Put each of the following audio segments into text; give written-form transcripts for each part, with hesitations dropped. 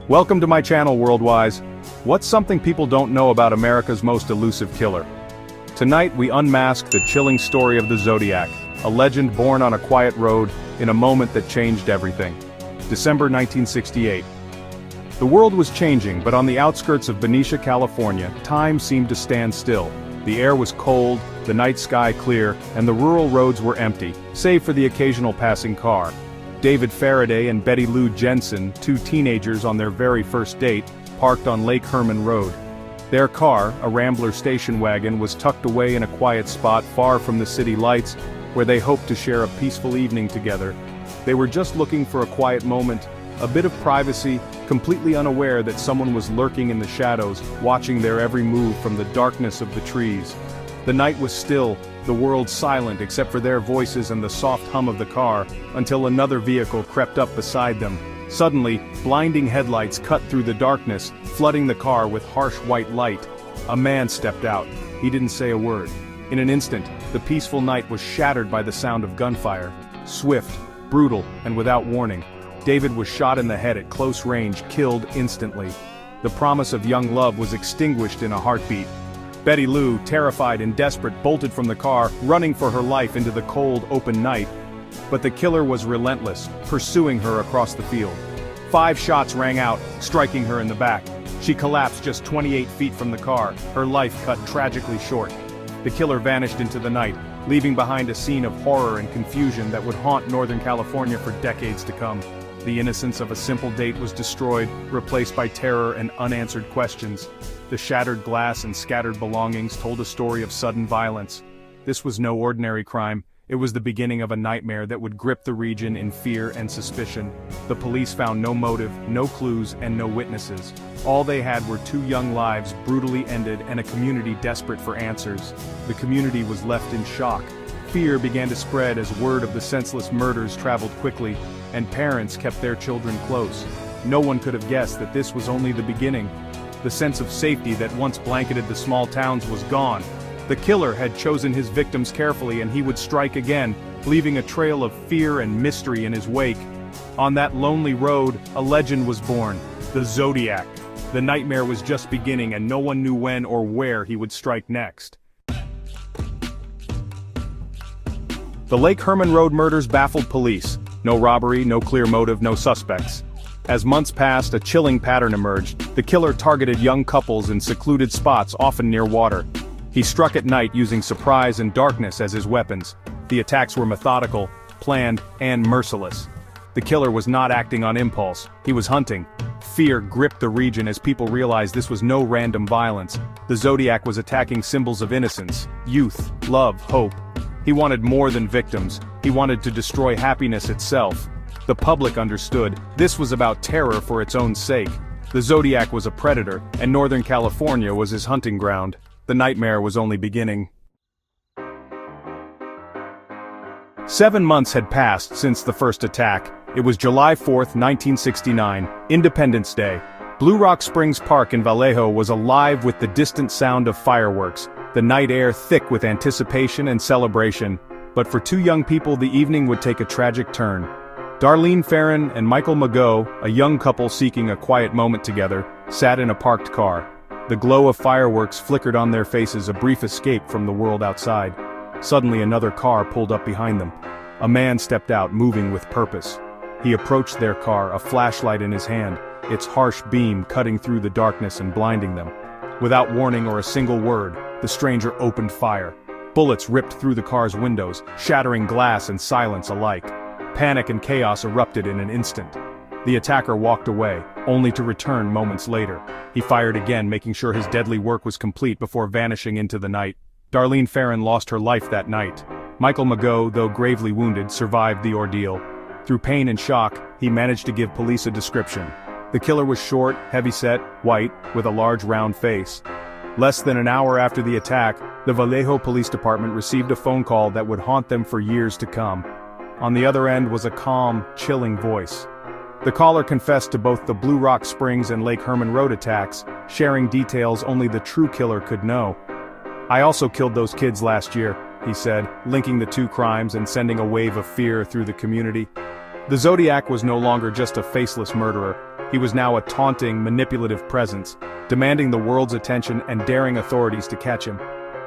Welcome to my channel, Worldwise. What's something people don't know about America's most elusive killer? Tonight we unmask the chilling story of the Zodiac, a legend born on a quiet road in a moment that changed everything. December 1968. The world was changing, but on the outskirts of Benicia, California, time seemed to stand still. The air was cold, the night sky clear, and the rural roads were empty, save for the occasional passing car. David Faraday and Betty Lou Jensen, two teenagers on their very first date, parked on Lake Herman Road. Their car, a Rambler station wagon, was tucked away in a quiet spot far from the city lights, where they hoped to share a peaceful evening together. They were just looking for a quiet moment, a bit of privacy, completely unaware that someone was lurking in the shadows, watching their every move from the darkness of the trees. The night was still, the world silent except for their voices and the soft hum of the car, until another vehicle crept up beside them. Suddenly, blinding headlights cut through the darkness, flooding the car with harsh white light. A man stepped out. He didn't say a word. In an instant, the peaceful night was shattered by the sound of gunfire. Swift, brutal, and without warning. David was shot in the head at close range, killed instantly. The promise of young love was extinguished in a heartbeat. Betty Lou, terrified and desperate, bolted from the car, running for her life into the cold, open night. But the killer was relentless, pursuing her across the field. 5 shots rang out, striking her in the back. She collapsed just 28 feet from the car, her life cut tragically short. The killer vanished into the night, leaving behind a scene of horror and confusion that would haunt Northern California for decades to come. The innocence of a simple date was destroyed, replaced by terror and unanswered questions. The shattered glass and scattered belongings told a story of sudden violence. This was no ordinary crime. It was the beginning of a nightmare that would grip the region in fear and suspicion. The police found no motive, no clues, and no witnesses. All they had were 2 young lives brutally ended and a community desperate for answers. The community was left in shock. Fear began to spread as word of the senseless murders traveled quickly, and parents kept their children close. No one could have guessed that this was only the beginning. The sense of safety that once blanketed the small towns was gone. The killer had chosen his victims carefully, and he would strike again, leaving a trail of fear and mystery in his wake. On that lonely road, a legend was born, the Zodiac. The nightmare was just beginning, and no one knew when or where he would strike next. The Lake Herman Road murders baffled police. No robbery, no clear motive, no suspects. As months passed, a chilling pattern emerged. The killer targeted young couples in secluded spots, often near water. He struck at night using surprise and darkness as his weapons. The attacks were methodical, planned, and merciless. The killer was not acting on impulse. He was hunting. Fear gripped the region as people realized this was no random violence. The Zodiac was attacking symbols of innocence, youth, love, hope. He wanted more than victims. He wanted to destroy happiness itself. The public understood this was about terror for its own sake. The Zodiac was a predator, and Northern California was his hunting ground. The nightmare was only beginning. 7 months had passed since the first attack. It was July 4, 1969, Independence Day. Blue Rock Springs Park in Vallejo was alive with the distant sound of fireworks, the night air thick with anticipation and celebration. But for 2 young people, the evening would take a tragic turn. Darlene Ferrin and Michael Mageau, a young couple seeking a quiet moment together, sat in a parked car. The glow of fireworks flickered on their faces, a brief escape from the world outside. Suddenly another car pulled up behind them. A man stepped out, moving with purpose. He approached their car, a flashlight in his hand, its harsh beam cutting through the darkness and blinding them. Without warning or a single word, the stranger opened fire. Bullets ripped through the car's windows, shattering glass and silence alike. Panic and chaos erupted in an instant. The attacker walked away, only to return moments later. He fired again, making sure his deadly work was complete before vanishing into the night. Darlene Ferrin lost her life that night. Michael Mageau, though gravely wounded, survived the ordeal. Through pain and shock, he managed to give police a description. The killer was short, heavy-set, white, with a large round face. Less than an hour after the attack, the Vallejo Police Department received a phone call that would haunt them for years to come. On the other end was a calm, chilling voice. The caller confessed to both the Blue Rock Springs and Lake Herman Road attacks, sharing details only the true killer could know. "I also killed those kids last year," he said, linking the 2 crimes and sending a wave of fear through the community. The Zodiac was no longer just a faceless murderer. He was now a taunting, manipulative presence, demanding the world's attention and daring authorities to catch him.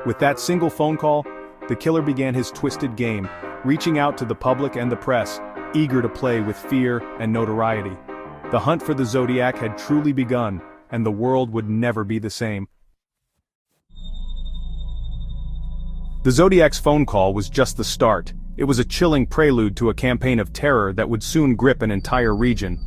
With that single phone call, the killer began his twisted game, reaching out to the public and the press, eager to play with fear and notoriety. The hunt for the Zodiac had truly begun, and the world would never be the same. The Zodiac's phone call was just the start. It was a chilling prelude to a campaign of terror that would soon grip an entire region.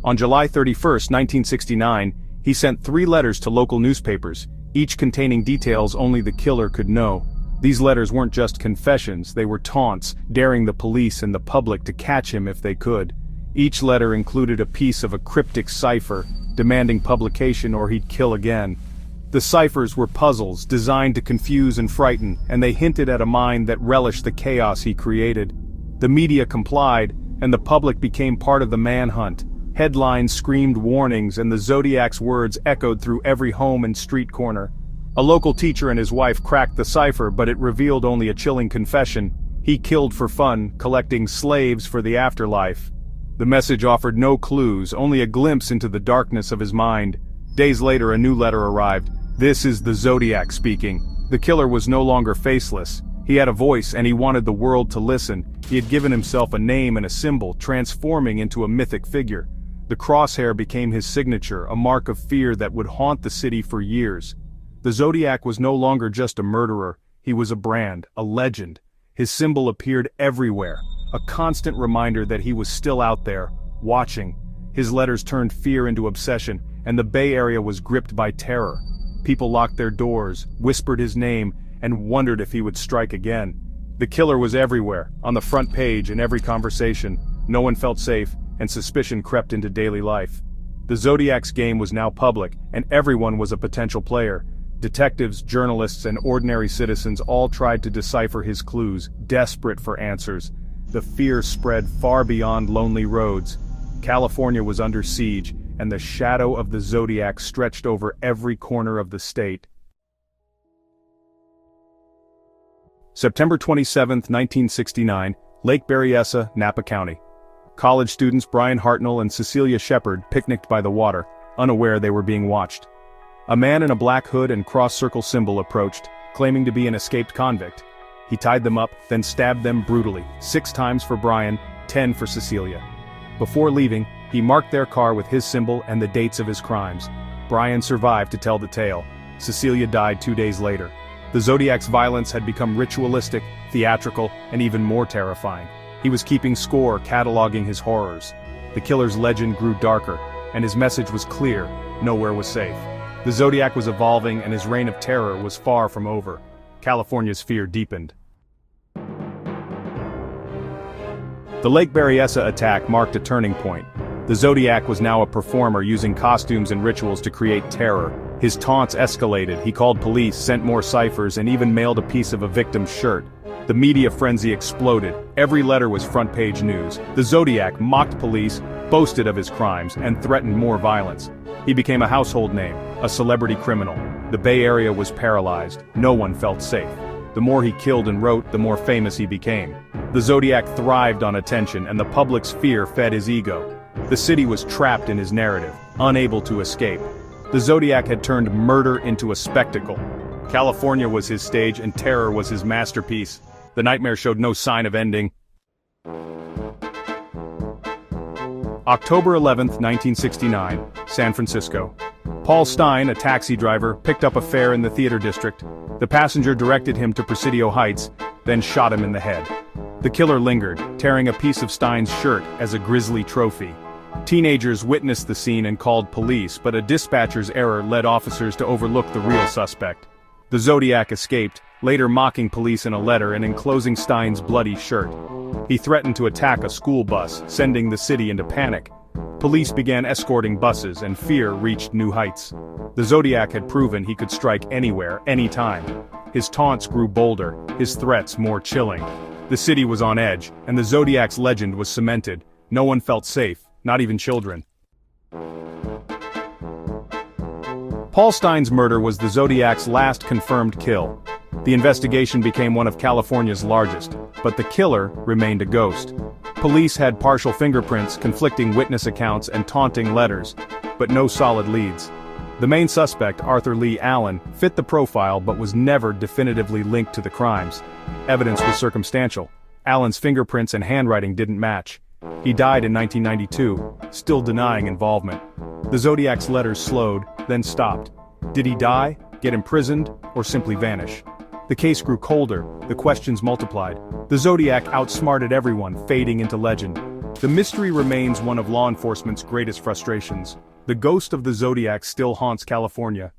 On July 31, 1969, he sent 3 letters to local newspapers, each containing details only the killer could know. These letters weren't just confessions, they were taunts, daring the police and the public to catch him if they could. Each letter included a piece of a cryptic cipher, demanding publication or he'd kill again. The ciphers were puzzles designed to confuse and frighten, and they hinted at a mind that relished the chaos he created. The media complied, and the public became part of the manhunt. Headlines screamed warnings, and the Zodiac's words echoed through every home and street corner. A local teacher and his wife cracked the cipher, but it revealed only a chilling confession. He killed for fun, collecting slaves for the afterlife. The message offered no clues, only a glimpse into the darkness of his mind. Days later, a new letter arrived. "This is the Zodiac speaking." The killer was no longer faceless. He had a voice, and he wanted the world to listen. He had given himself a name and a symbol, transforming into a mythic figure. The crosshair became his signature, a mark of fear that would haunt the city for years. The Zodiac was no longer just a murderer. He was a brand, a legend. His symbol appeared everywhere, a constant reminder that he was still out there, watching. His letters turned fear into obsession, and the Bay Area was gripped by terror. People locked their doors, whispered his name, and wondered if he would strike again. The killer was everywhere, on the front page in every conversation. No one felt safe, and suspicion crept into daily life. The Zodiac's game was now public, and everyone was a potential player. Detectives, journalists, and ordinary citizens all tried to decipher his clues, desperate for answers. The fear spread far beyond lonely roads. California was under siege, and the shadow of the Zodiac stretched over every corner of the state. September 27, 1969, Lake Berryessa, Napa County. College students Brian Hartnell and Cecilia Shepard picnicked by the water, unaware they were being watched. A man in a black hood and cross-circle symbol approached, claiming to be an escaped convict. He tied them up, then stabbed them brutally, 6 times for Brian, 10 for Cecilia. Before leaving, he marked their car with his symbol and the dates of his crimes. Brian survived to tell the tale. Cecilia died 2 days later. The Zodiac's violence had become ritualistic, theatrical, and even more terrifying. He was keeping score, cataloging his horrors. The killer's legend grew darker, and his message was clear: nowhere was safe. The Zodiac was evolving, and his reign of terror was far from over. California's fear deepened. The Lake Berryessa attack marked a turning point. The Zodiac was now a performer using costumes and rituals to create terror. His taunts escalated, he called police, sent more ciphers, and even mailed a piece of a victim's shirt. The media frenzy exploded. Every letter was front-page news. The Zodiac mocked police, boasted of his crimes, and threatened more violence. He became a household name, a celebrity criminal. The Bay Area was paralyzed. No one felt safe. The more he killed and wrote, the more famous he became. The Zodiac thrived on attention, and the public's fear fed his ego. The city was trapped in his narrative, unable to escape. The Zodiac had turned murder into a spectacle. California was his stage, and terror was his masterpiece. The nightmare showed no sign of ending. October 11, 1969, San Francisco. Paul Stein, a taxi driver, picked up a fare in the theater district. The passenger directed him to Presidio Heights, then shot him in the head. The killer lingered, tearing a piece of Stein's shirt as a grisly trophy. Teenagers witnessed the scene and called police, but a dispatcher's error led officers to overlook the real suspect. The Zodiac escaped, later mocking police in a letter and enclosing Stein's bloody shirt. He threatened to attack a school bus, sending the city into panic. Police began escorting buses, and fear reached new heights. The Zodiac had proven he could strike anywhere, anytime. His taunts grew bolder, his threats more chilling. The city was on edge, and the Zodiac's legend was cemented. No one felt safe, not even children. Paul Stein's murder was the Zodiac's last confirmed kill. The investigation became one of California's largest, but the killer remained a ghost. Police had partial fingerprints, conflicting witness accounts and taunting letters, but no solid leads. The main suspect, Arthur Lee Allen, fit the profile but was never definitively linked to the crimes. Evidence was circumstantial. Allen's fingerprints and handwriting didn't match. He died in 1992, still denying involvement. The Zodiac's letters slowed, then stopped. Did he die, get imprisoned, or simply vanish? The case grew colder, the questions multiplied. The Zodiac outsmarted everyone, fading into legend. The mystery remains one of law enforcement's greatest frustrations. The ghost of the Zodiac still haunts California.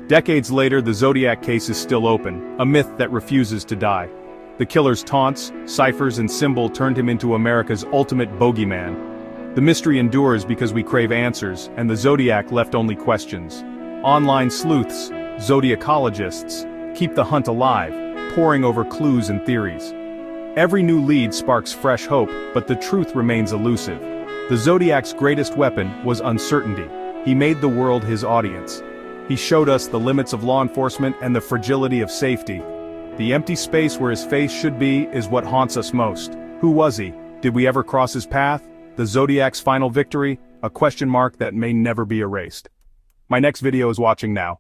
Decades later, the Zodiac case is still open, a myth that refuses to die. The killer's taunts, ciphers, and symbol turned him into America's ultimate bogeyman. The mystery endures because we crave answers, and the Zodiac left only questions. Online sleuths, zodiacologists, keep the hunt alive, poring over clues and theories. Every new lead sparks fresh hope, but the truth remains elusive. The Zodiac's greatest weapon was uncertainty. He made the world his audience. He showed us the limits of law enforcement and the fragility of safety. The empty space where his face should be is what haunts us most. Who was he? Did we ever cross his path? The Zodiac's final victory? A question mark that may never be erased. My next video is watching now.